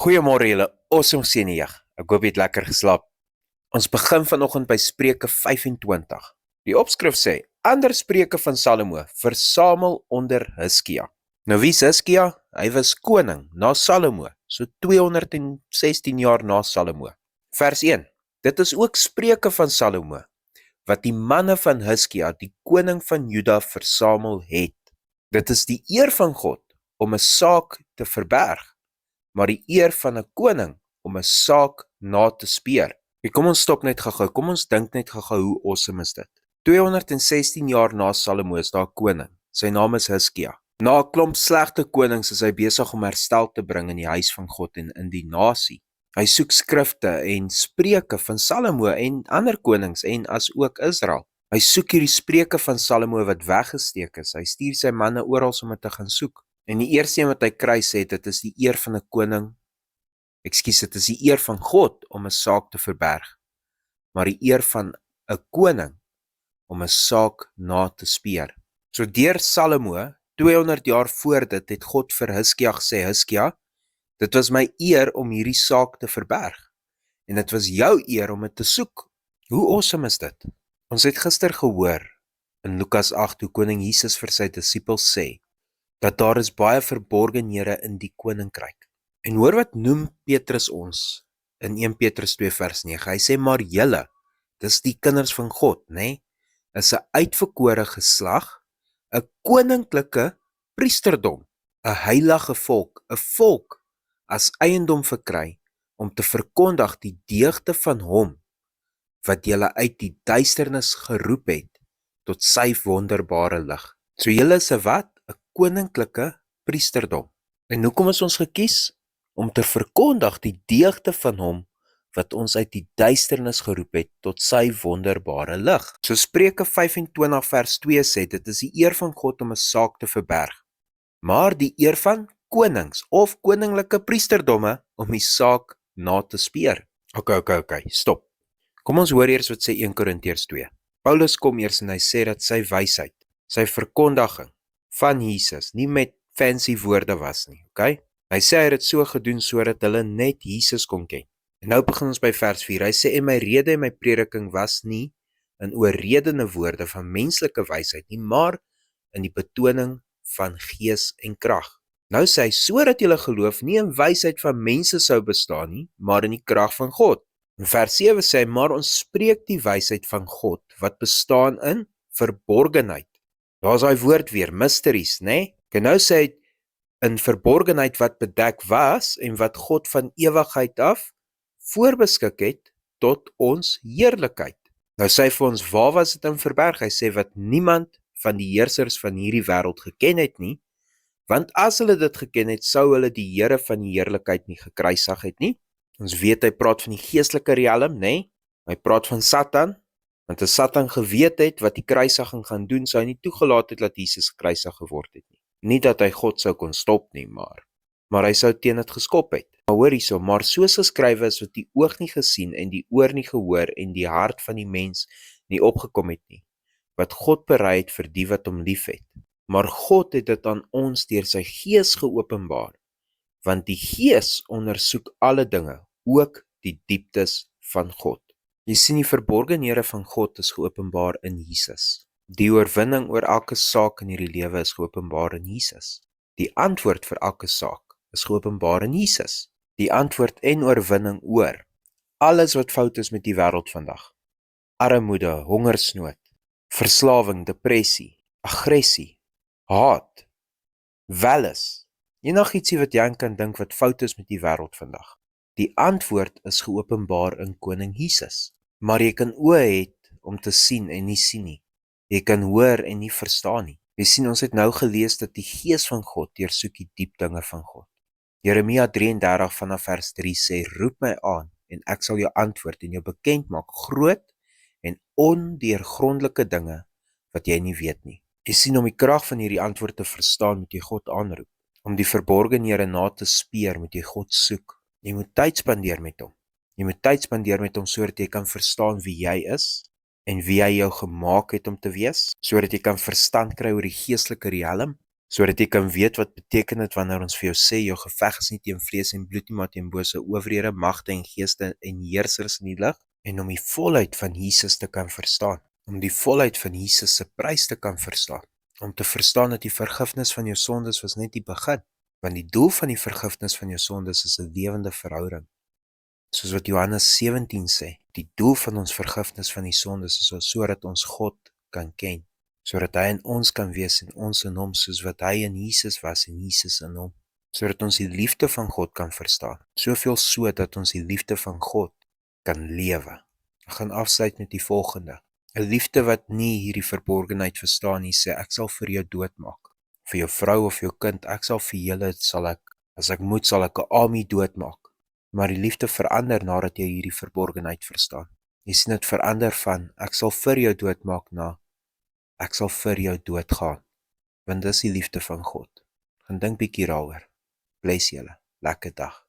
Goeiemôre julle, awesome seënjag. Ek hoop jy het lekker geslaap. Ons begin vanoggend by Spreuke 25. Die opskrif sê: Ander spreuke van Salomo, versamel onder Hiskia. Nou wie is Hiskia? Hy was koning na Salomo, so 216 jaar na Salomo. Vers 1. Dit is ook spreuke van Salomo, wat die manne van Hiskia, die koning van Juda, versamel het. Dit is die eer van God om 'n saak te verberg, maar die eer van 'n koning om 'n saak na te speur. Kom ons stop net gou-gou, kom ons dink net gou-gou hoe awesome is dit. 216 jaar na Salomo is daar 'n koning. Sy naam is Hiskia. Na 'n klomp slegte konings is hy besig om herstel te bring in die huis van God en in die nasie. Hy soek skrifte en spreuke van Salomo en ander konings en as ook Israel. Hy soek hierdie spreuke van Salomo wat weggesteek is. Hy stuur sy manne oral om dit te gaan soek. En die eerste een wat hy kry sê, dit is die eer van 'n koning. Dit is die eer van God om 'n saak te verberg, maar die eer van 'n koning om 'n saak na te speur. So deur Salomo, 200 jaar voor dit, het God vir Hiskia gesê: Hiskia, dit was my eer om hierdie saak te verberg, en dit was jou eer om dit te soek. Hoe awesome is dit? Ons het gister gehoor in Lukas 8 hoe koning Jesus vir sy disippels sê, dat daar is baie verborgenhede in die koninkryk. En hoor wat noem Petrus ons in 1 Petrus 2 vers 9. Hy sê, maar julle, dis die kinders van God, is 'n uitverkore geslag, 'n koninklike priesterdom, 'n heilige volk, 'n volk as eiendom verkry, om te verkondig die deugde van hom, wat julle uit die duisternis geroep het, tot sy wonderbare lig. So julle is 'n wat? 'n koninklike priesterdom. En hoekom is ons gekies? Om te verkondig die deugde van hom, wat ons uit die duisternis geroep het, tot sy wonderbare lig. So Spreuke 25 vers 2 sê, dit is die eer van God om 'n saak te verberg, maar die eer van konings of koninklike priesterdomme om die saak na te speur. Okay, stop. Kom ons hoor eers wat sê 1 Korintiërs 2. Paulus kom eers en hy sê dat sy wysheid, sy verkondiging van Jesus nie met fancy woorde was nie, okay? Hy sê hy het dit so gedoen sodat hulle net Jesus kon ken. En nou begin ons by vers 4. Hy sê, en my rede en my prediking was nie in oorredende woorde van menslike wysheid nie, maar in die betoning van gees en krag. Nou sê hy, sodat julle geloof nie in wysheid van mense sou bestaan nie, maar in die krag van God. In vers 7 sê hy, maar ons spreek die wysheid van God, wat bestaan in verborgenheid. Daar is daai woord weer, mysteries, En nou sê hy, in verborgenheid wat bedek was, en wat God van ewigheid af voorbeskik het, tot ons heerlikheid. Nou sê hy vir ons, waar was dit in verberg? Hy sê, wat niemand van die heersers van hierdie wêreld geken het nie, want as hulle dit geken het, sou hulle die Here van die heerlikheid nie gekruisig het nie. Ons weet hy praat van die geestelike riem, Hy praat van Satan, want as Satan geweet het wat die kruisiging gaan doen, sou hy nie toegelaat het dat Jesus gekruisig geword het nie. Nie dat hy God sou kon stop nie, maar hy sou teen dit geskop het. Maar hoor hierso, maar soos geskrywe is wat die oog nie gesien en die oor nie gehoor en die hart van die mens nie opgekom het nie, wat God berei het vir die wat hom liefhet. Maar God het dit aan ons deur sy Gees geopenbaar, want die Gees ondersoek alle dinge, ook die dieptes van God. Jy sien, die verborgenhede van God is geopenbaar in Jesus. Die oorwinning oor elke saak in hierdie lewe is geopenbaar in Jesus. Die antwoord vir elke saak is geopenbaar in Jesus. Die antwoord en oorwinning oor alles wat fout is met die wêreld vandag. Armoede, hongersnood, verslawing, depressie, aggressie, haat, welis, enigietsie wat jy kan dink wat fout is met die wêreld vandag. Die antwoord is geopenbaar in koning Jesus. Maar jy kan oë hê om te sien en nie sien nie. Jy kan hoor en nie verstaan nie. Jy sien, ons het nou gelees dat die Gees van God deursoek die diep dinge van God. Jeremia 33 vanaf vers 3 sê, roep my aan en ek sal jou antwoord en jou bekend maak groot en ondeurgrondelike dinge wat jy nie weet nie. Jy sien, om die krag van hierdie antwoord te verstaan, moet jy God aanroep. Om die verborgenhede na te speur, moet jy God soek. Jy moet tyd spandeer met hom. Jy moet tyd spandeer met hom sodat jy kan verstaan wie jy is en wie hy jou gemaak het om te wees, sodat jy kan verstand kry oor die geestelike riem, sodat jy kan weet wat beteken dit wanneer ons vir jou sê, jou geveg is nie teen vlees en bloed nie, maar teen bose owerhede, magte en geeste en heersers in die lig, en om die volheid van Jesus te kan verstaan, om die volheid van Jesus se prys te kan verstaan, om te verstaan dat die vergifnis van jou sondes was net die begin, want die doel van die vergifnis van jou sondes is 'n lewende verhouding. Soos wat Johannes 17 sê, die doel van ons vergifnis van die sondes is sodat ons God kan ken, sodat hy in ons kan wees en ons in hom, soos wat hy in Jesus was en Jesus in hom, sodat ons die liefde van God kan verstaan, soveel so dat ons die liefde van God kan lewe. Ek gaan afsluit met die volgende. 'n Liefde wat nie hierdie verborgenheid verstaan nie, sê ek sal vir jou doodmaak. Vir jou vrou of jou kind, ek sal vir julle, as ek moet, sal ek 'n army doodmaak. Maar die liefde verander nadat jy hierdie verborgenheid verstaan. Jy sien dit verander van, ek sal vir jou doodmaak na, ek sal vir jou doodgaan. Want dis die liefde van God. Gaan dink bietjie daaroor. Bless julle. Lekker dag.